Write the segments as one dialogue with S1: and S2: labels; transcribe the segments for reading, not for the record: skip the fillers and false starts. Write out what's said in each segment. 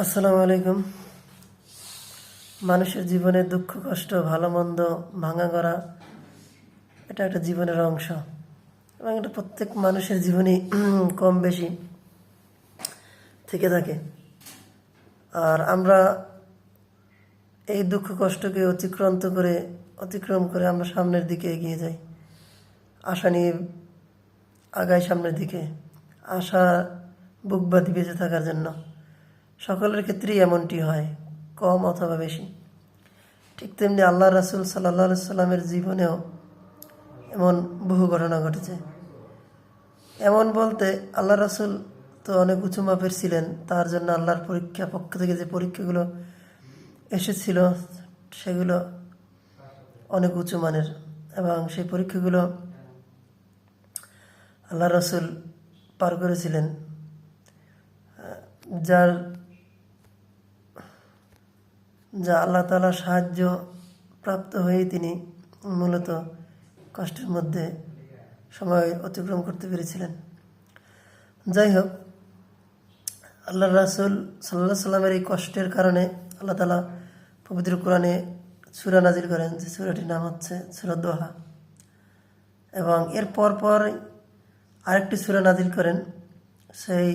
S1: আসসালামু আলাইকুম। মানুষের জীবনে দুঃখ কষ্ট ভালো মন্দ ভাঙা গড়া এটা একটা জীবনের অংশ এবং এটা প্রত্যেক মানুষের জীবনে কম বেশি থেকে থাকে। আর আমরা এই দুঃখ কষ্টকে অতিক্রম করে আমরা সামনের দিকে এগিয়ে যাই, আশা নিয়ে আগাই সামনের দিকে, আশা বুক বাঁধি বেঁচে থাকার জন্য। সকলের ক্ষেত্রেই এমনটি হয়, কম অথবা বেশি। ঠিক তেমনি আল্লাহ রাসূল সাল্লাল্লাহু আলাইহি সাল্লামের জীবনেও এমন বহু ঘটনা ঘটেছে। এমন বলতে আল্লাহ রাসূল তো অনেক উঁচু মাপের ছিলেন, তার জন্য আল্লাহর পক্ষ থেকে যে পরীক্ষাগুলো এসেছিল সেগুলো অনেক উঁচু মানের, এবং সেই পরীক্ষাগুলো আল্লাহ রাসূল পার করেছিলেন, যার যা আল্লাহ তাআলার সাহায্য প্রাপ্ত হয়েই তিনি মূলত কষ্টের মধ্যে সময় অতিক্রম করতে পেরেছিলেন। যাই হোক, আল্লাহ রাসূল সাল্লাল্লাহু আলাইহি সাল্লামের এই কষ্টের কারণে আল্লাহ তাআলা পবিত্র কোরআনে সূরা নাজিল করেন, যে সূরাটির নাম হচ্ছে সূরা দোহা, এবং এর পর আরেকটি সূরা নাজিল করেন, সেই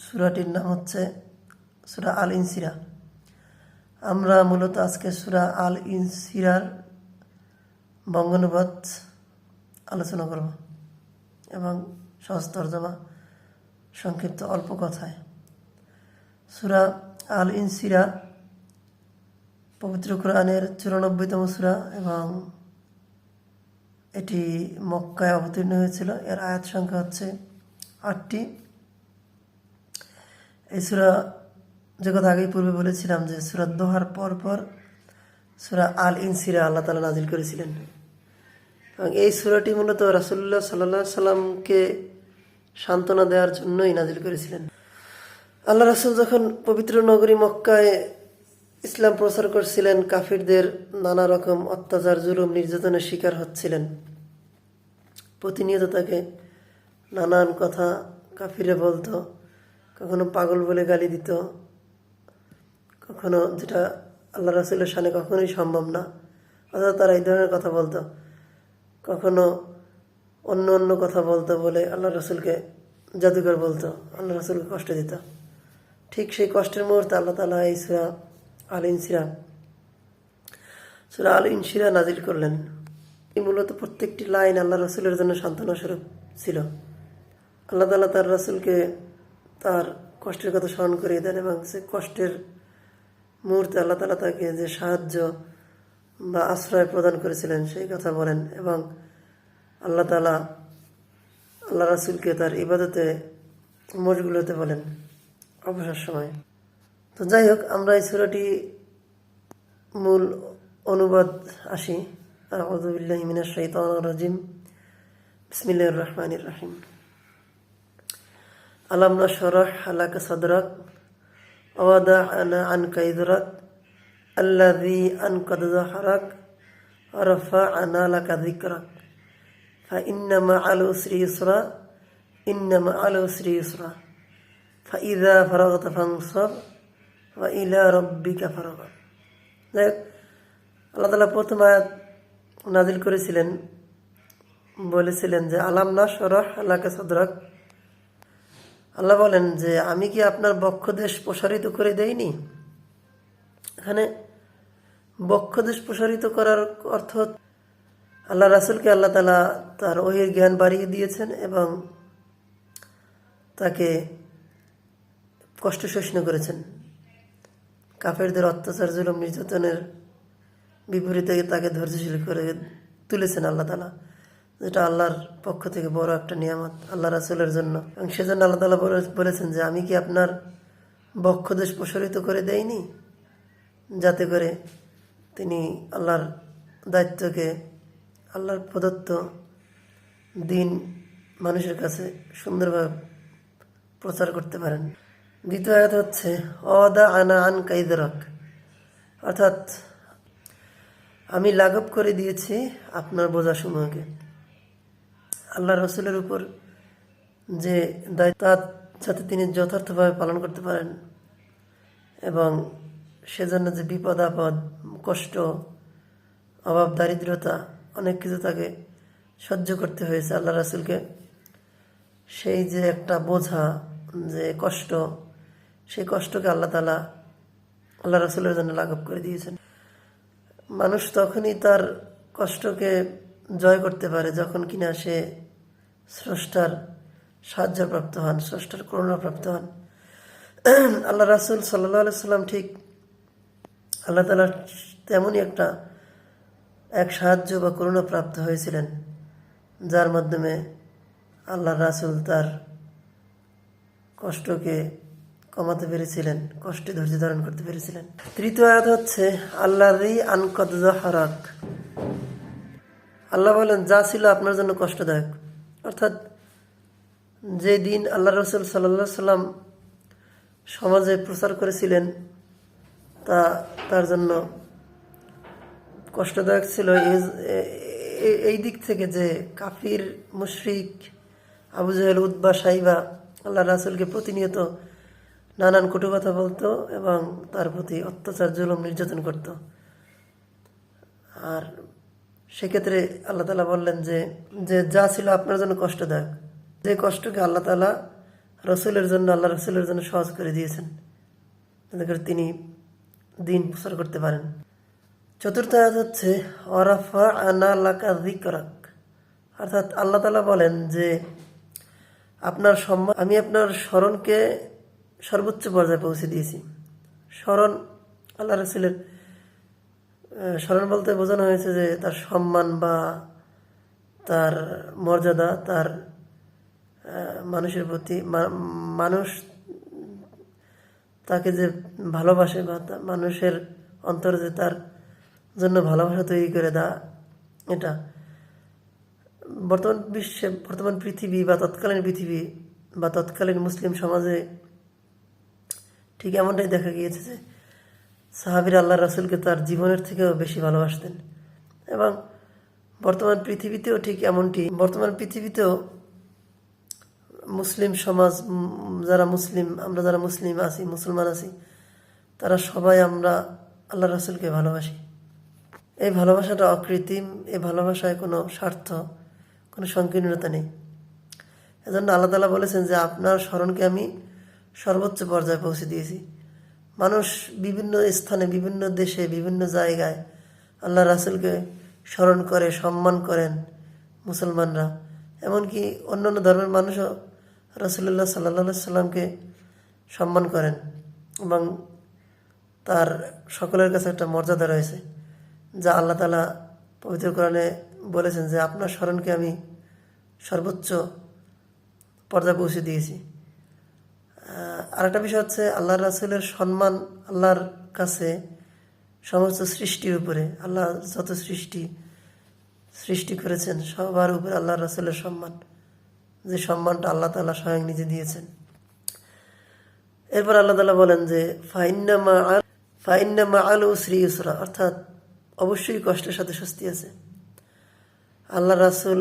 S1: সূরাটির নাম হচ্ছে সূরা আল ইনসিরাহ। আমরা মূলত আজকে সূরা আল ইনসিরার বঙ্গানুবাদ আলোচনা করব এবং সহজ তরজমা সংক্ষিপ্ত অল্প কথায়। সূরা আল ইনসিরাহ পবিত্র কোরআনের 94তম সূরা এবং এটি মক্কায় অবতীর্ণ হয়েছিল। এর আয়াত সংখ্যা হচ্ছে 8টি। এই সূরা, যে কথা আগেই পূর্বে বলেছিলাম, যে সূরা দোহার পর সূরা আল ইনসিরাহ আল্লাহ তাআলা নাজিল করেছিলেন, এবং এই সূরাটি মূলত রাসূলুল্লাহ সাল্লাল্লাহু আলাইহি সাল্লামকে সান্ত্বনা দেওয়ার জন্যই নাজিল করেছিলেন। আল্লাহ রাসূল যখন পবিত্র নগরী মক্কায় ইসলাম প্রচার করছিলেন, কাফিরদের নানা রকম অত্যাচার জুলুম নির্যাতনের শিকার হচ্ছিলেন। প্রতিনিয়ত তাকে নানান কথা কাফিরে বলতো, কখনো পাগল বলে গালি দিত, কখনো, যেটা আল্লাহ রাসূলের শানে কখনোই সম্ভব না, অর্থাৎ তারা এই ধরনের কথা বলতো, কখনো অন্য কথা বলতো বলে আল্লাহ রাসূলকে জাদুকর বলতো, আল্লাহ রাসূলকে কষ্ট দিত। ঠিক সেই কষ্টের মুহূর্তে আল্লাহ তাআলা এই সূরা আল ইনসিরাহ নাজিল করলেন। এই মূলত প্রত্যেকটি লাইন আল্লাহ রাসূলের জন্য সান্ত্বনা স্বরূপ ছিল। আল্লাহ তাআলা তার রাসূলকে তার কষ্টের কথা স্মরণ করিয়ে দেন, এবং সে কষ্টের মুহূর্তে আল্লাহ তাআলা তাকে যে সাহায্য বা আশ্রয় প্রদান করেছিলেন সেই কথা বলেন, এবং আল্লাহ তাআলা আল্লাহ রাসূলকে তার ইবাদতে মশগুল হতে বলেন অবসর সময়। তো যাই হোক, আমরা এই সূরাটি মূল অনুবাদ আসি। আউযু বিল্লাহি মিনাশ শাইতানির রাজিম। বিসমিল্লাহির রহমানির রহিম। আলাম নাশরাহ লাকা সাদরাক ওয়া ওয়াদা'না আনকা ইযরাক আল্লাযী আনকাযা যাহরাক ওয়া রাফা'না লাকা যিকরাক ফাইন্না মা'আল উসরি ইউসরা ইন্না মা'আল উসরি ইউসরা ফাইযা ফারাগতা ফানসাব ওয়া ইলা রাব্বিকা ফারগাব। আল্লাহ তাআলা প্রথম আয়াত নাজিল করেছিলেন, বলেছিলেন যে আলাম নাশরাহ লাকা সাদরাক। আল্লাহ বলেন যে আমি কি আপনার বক্ষদেশ প্রসারিত করে দেইনি। এখানে বক্ষদেশ প্রসারিত করার অর্থ, আল্লাহ রাসূলকে আল্লাহ তাআলা তার ওহীর জ্ঞান বাড়িয়ে দিয়েছেন এবং তাকে কষ্ট সহিষ্ণু করেছেন। কাফেরদের অত্যাচার জুলুম নির্যাতনের বিপরীতে তাকে ধৈর্যশীল করে তুলেছেন আল্লাহ তাআলা, যেটা আল্লাহর পক্ষ থেকে বড় একটা নিয়ামত আল্লাহ রাসূলের জন্য। এবং সেজন্য আল্লাহ তাআলা বলেছেন যে আমি কি আপনার বক্ষদেশ প্রসারিত করে দেইনি, যাতে করে তিনি আল্লাহর দায়িত্বকে, আল্লাহর প্রদত্ত দিন মানুষের কাছে সুন্দরভাবে প্রচার করতে পারেন। দ্বিতীয় আয়াত হচ্ছে ওয়াদা'না আনকা ইযরাক, অর্থাৎ আমি লাঘব করে দিয়েছি আপনার বোঝাসমূহকে। আল্লাহ রাসূলের উপর যে দায়িত্ব, যাতে তিনি যথার্থভাবে পালন করতে পারেন এবং সেজন্য যে বিপদ আপদ, কষ্ট, অভাব, দারিদ্রতা, অনেক কিছু তাকে সহ্য করতে হয়েছে আল্লাহ রাসূলকে। সেই যে একটা বোঝা, যে কষ্ট, সেই কষ্টকে আল্লাহ তাআলা আল্লাহ রাসূলের জন্য লাঘব করে দিয়েছেন। মানুষ তখনই তার কষ্টকে জয় করতে পারে যখন কিনা সে স্রষ্টার সাহায্যপ্রাপ্ত হন, স্রষ্টার করুণাপ্রাপ্ত হন। আল্লাহ রাসূল সাল্লাল্লাহু আলাইহি সাল্লাম ঠিক আল্লাহ তাআলার তেমনই এক সাহায্য বা করুণা প্রাপ্ত হয়েছিলেন, যার মাধ্যমে আল্লাহ রাসূল তার কষ্টকে কমাতে পেরেছিলেন, কষ্টে ধৈর্য ধারণ করতে পেরেছিলেন। তৃতীয় আয়াত হচ্ছে আল্লাযী আনকাদ যাহরাক। আল্লাহ বলেন, যা ছিল আপনার জন্য কষ্টদায়ক, অর্থাৎ যে দিন আল্লাহ রাসূল সাল্লাল্লাহু আলাইহি সাল্লাম সমাজে প্রচার করেছিলেন তা তার জন্য কষ্টদায়ক ছিল এই দিক থেকে যে কাফির, মুশরিক, আবু জাহেল, উতবা, সাইবা আল্লাহ রাসূলকে প্রতিনিয়ত নানান কটু কথা বলতো এবং তার প্রতি অত্যাচার, জুলুম, নির্যাতন করত। আর সেক্ষেত্রে আল্লাহ তাআলা বললেন যে যা ছিল আপনার জন্য কষ্টদায়ক, যে কষ্টকে আল্লাহ তাআলা আল্লাহ রসুলের জন্য সহজ করে দিয়েছেন, যাতে করে তিনি দিন প্রচার করতে পারেন। চতুর্থ আয়াত হচ্ছে ওয়ারাফা'না লাকা যিকরাক, অর্থাৎ আল্লাহ তাআলা বলেন যে আপনার সম্মান, আমি আপনার স্মরণকে সর্বোচ্চ পর্যায়ে পৌঁছে দিয়েছি। স্মরণ, আল্লাহ রাসূলের স্মরণ বলতে বোঝানো হয়েছে যে তার সম্মান বা তার মর্যাদা, তার মানুষের প্রতি, মানুষ তাকে যে ভালোবাসে বা মানুষের অন্তরে যে তার জন্য ভালোবাসা তৈরি করে দেওয়া, এটা বর্তমান বিশ্বে, বর্তমান পৃথিবী বা তৎকালীন পৃথিবী বা তৎকালীন মুসলিম সমাজে ঠিক এমনটাই দেখা গিয়েছে যে সাহাবীরা আল্লাহ রাসূলকে তার জীবনের থেকেও বেশি ভালোবাসতেন। এবং বর্তমান পৃথিবীতেও ঠিক এমনটি, বর্তমান পৃথিবীতেও মুসলিম সমাজ, আমরা যারা মুসলিম আছি, মুসলমান আছি, তারা সবাই আমরা আল্লাহ রাসূলকে ভালোবাসি। এই ভালোবাসাটা অকৃত্রিম, এই ভালোবাসায় কোনো স্বার্থ, কোনো সংকীর্ণতা নেই। এজন্য আল্লাহ তাআলা বলেছেন যে আপনার স্মরণকে আমি সর্বোচ্চ পর্যায়ে পৌঁছে দিয়েছি। মানুষ বিভিন্ন স্থানে, বিভিন্ন দেশে, বিভিন্ন জায়গায় আল্লাহ রাসূলকে স্মরণ করে, সম্মান করেন মুসলমানরা। এমনকি অন্যান্য ধর্মের মানুষও রাসূলুল্লাহ সাল্লাল্লাহু আলাইহি সাল্লামকে সম্মান করেন এবং তার সকলের কাছে একটা মর্যাদা রয়েছে, যা আল্লাহ তাআলা পবিত্র কোরআনে বলেছেন যে আপনার স্মরণকে আমি সর্বোচ্চ পর্যায়ে পৌঁছে দিয়েছি। আরেকটা বিষয় হচ্ছে আল্লাহ রাসূলের সম্মান আল্লাহর কাছে সমস্ত সৃষ্টির উপরে, আল্লাহ যত সৃষ্টি করেছেন সবার উপরে আল্লাহ রাসূলের সম্মান, যে সম্মানটা আল্লাহ তাআলা স্বয়ং নিজে দিয়েছেন। এরপর আল্লাহ তাআলা বলেন যে ফাইন্না মাআল উসরি ইউসরা, অর্থাৎ অবশ্যই কষ্টের সাথে স্বস্তি আছে। আল্লাহ রাসূল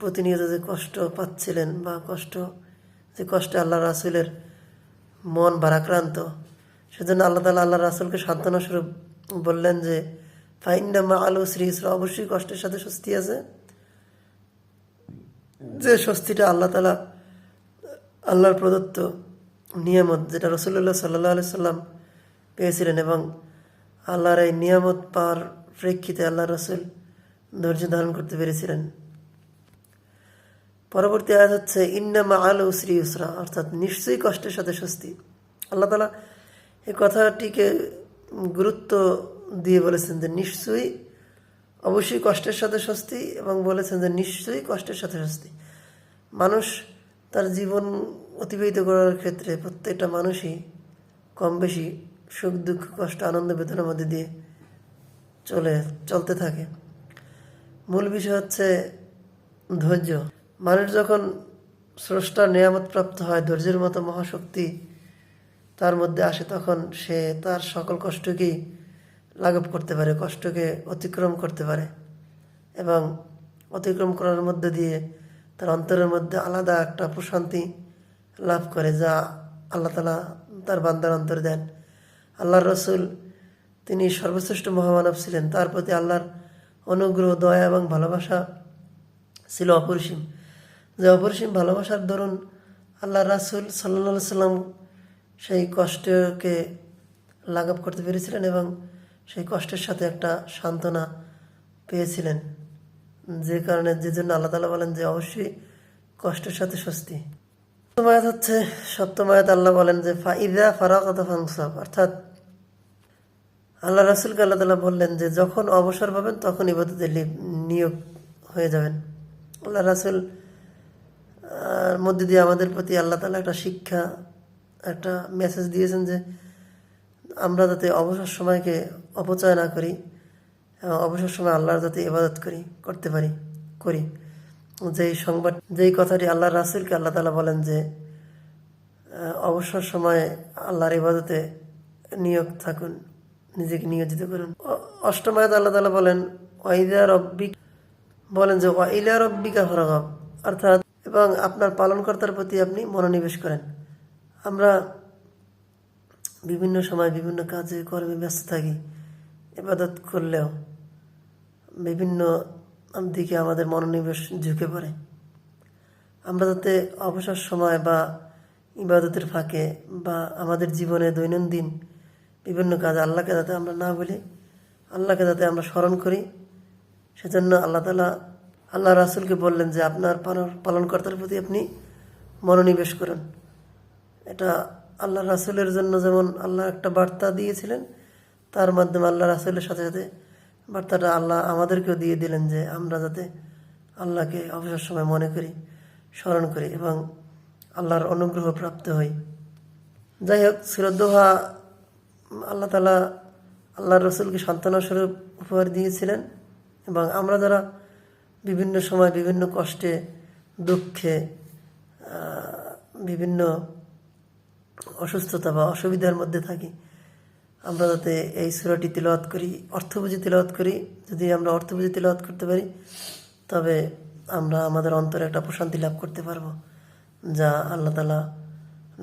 S1: প্রতিনিয়ত যে কষ্ট পাচ্ছিলেন বা যে কষ্টে আল্লাহ রাসূলের মন ভারাক্রান্ত, সেজন্য আল্লাহ তাআলা আল্লাহ রাসূলকে সান্ত্বনা স্বরূপ বললেন যে ফাইন্না মাআল উসরি ইউসরা, অবশ্যই কষ্টের সাথে স্বস্তি আছে। যে স্বস্তিটা আল্লাহ তাআলা, আল্লাহর প্রদত্ত নিয়ামত, যেটা রাসূলুল্লাহ সাল্লাল্লাহু আলাইহি সাল্লাম পেয়েছিলেন, এবং আল্লাহর এই নিয়ামত পাওয়ার প্রেক্ষিতে আল্লাহ রাসূল ধৈর্য ধারণ করতে পেরেছিলেন। পরবর্তী আয়াত হচ্ছে ইন্না মাআল উসরি ইউসরা, অর্থাৎ নিশ্চয়ই কষ্টের সাথে স্বস্তি। আল্লাহ তাআলা এই কথাটিকে গুরুত্ব দিয়ে বলেছেন যে নিশ্চয়ই, অবশ্যই কষ্টের সাথে স্বস্তি, এবং বলেছেন যে নিশ্চয়ই কষ্টের সাথে স্বস্তি। মানুষ তার জীবন অতিবাহিত করার ক্ষেত্রে প্রত্যেকটা মানুষই কম বেশি সুখ, দুঃখ, কষ্ট, আনন্দ, বেদনার মধ্যে দিয়ে চলতে থাকে। মূল বিষয় হচ্ছে ধৈর্য। মানুষ যখন স্রষ্টার নিয়ামত প্রাপ্ত হয়, ধৈর্যের মতো মহাশক্তি তার মধ্যে আসে, তখন সে তার সকল কষ্টকেই লাঘব করতে পারে, কষ্টকে অতিক্রম করতে পারে, এবং অতিক্রম করার মধ্যে দিয়ে তার অন্তরের মধ্যে আলাদা একটা প্রশান্তি লাভ করে, যা আল্লাহ তাআলা তার বান্দার অন্তরে দেন। আল্লাহর রসুল তিনি সর্বশ্রেষ্ঠ মহামানব ছিলেন, তার প্রতি আল্লাহর অনুগ্রহ, দয়া এবং ভালোবাসা ছিল অপরিসীম। যে অপরিসীম ভালোবাসার দরুন আল্লাহ রাসূল সাল্লাল্লাহু সাল্লাম সেই কষ্টকে লাঘব করতে পেরেছিলেন এবং সেই কষ্টের সাথে একটা সান্ত্বনা পেয়েছিলেন, যে কারণে যে জন্য আল্লাহ তাআলা বলেন যে অবশ্যই কষ্টের সাথে স্বস্তি। সপ্তম আয়াত হচ্ছে, সপ্তম আয়াত আল্লাহ বলেন যে ফাইদা ফারাগাতা ফানসাব, অর্থাৎ আল্লাহ রাসূলকে আল্লাহ তাআলা বললেন যে যখন অবসর পাবেন তখন ইবাদতে নিয়োগ হয়ে যাবেন। আল্লাহ রাসূল মধ্যে দিয়ে আমাদের প্রতি আল্লাহ তাআলা একটা শিক্ষা, একটা মেসেজ দিয়েছেন যে আমরা যাতে অবসর সময়কে অপচয় না করি এবং অবসর সময় আল্লাহর যাতে ইবাদত করতে পারি করি। যেই কথাটি আল্লাহ রাসূলকে আল্লাহ তাআলা বলেন যে অবসর সময়ে আল্লাহর ইবাদতে নিয়োগ থাকুন, নিজেকে নিয়োজিত করুন। অষ্টম আয়াতে আল্লাহ তাআলা বলেন ওয়াইদা রব্বিক, বলেন যে ওয়াইলা রব্বিকা ফারগাব, অর্থাৎ এবং আপনার পালনকর্তার প্রতি আপনি মনোনিবেশ করেন। আমরা বিভিন্ন সময় বিভিন্ন কাজে কর্মে ব্যস্ত থাকি, ইবাদত করলেও বিভিন্ন দিকে আমাদের মনোনিবেশ ঝুঁকে পড়ে। আমরা যাতে অবসর সময় বা ইবাদতের ফাঁকে বা আমাদের জীবনে দৈনন্দিন বিভিন্ন কাজ আল্লাহকে যাতে আমরা না বলি, আল্লাহকে যাতে আমরা স্মরণ করি, সেজন্য আল্লাহ তাআলা আল্লাহ রাসূলকে বললেন যে আপনার পালনকর্তার প্রতি আপনি মনোনিবেশ করুন। এটা আল্লাহ রাসূলের জন্য যেমন আল্লাহ একটা বার্তা দিয়েছিলেন, তার মাধ্যমে আল্লাহ রাসূলের সাথে সাথে বার্তাটা আল্লাহ আমাদেরকেও দিয়ে দিলেন যে আমরা যাতে আল্লাহকে অবসর সময় মনে করি, স্মরণ করি এবং আল্লাহর অনুগ্রহ প্রাপ্ত হই। যাই হোক, সূরা দোহা আল্লাহ তাআলা আল্লাহর রাসূলকে সান্ত্বনা স্বরূপ উপহার দিয়েছিলেন এবং আমরা যারা বিভিন্ন সময় বিভিন্ন কষ্টে, দুঃখে, বিভিন্ন অসুস্থতা বা অসুবিধার মধ্যে থাকি, আমরা যাতে এই সূরাটি তিলাওয়াত করি, অর্থবুঝি তিলাওয়াত করি। যদি আমরা অর্থবুঝি তিলাওয়াত করতে পারি তবে আমরা আমাদের অন্তরে একটা প্রশান্তি লাভ করতে পারবো, যা আল্লাহ তাআলা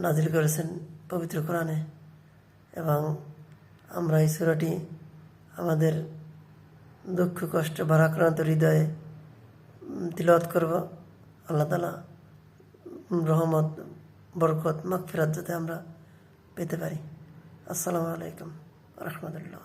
S1: নাজিল করেছেন পবিত্র কোরআনে। এবং আমরা এই সূরাটি আমাদের দুঃখ কষ্টে ভারাক্রান্ত হৃদয়ে তিলাওয়াত করব। আল্লাহ তাআলা রহমত, বরকত, মাগফিরাত যাতে আমরা পেতে পারি। আসসালামু আলাইকুম ওয়া রাহমাতুল্লাহ।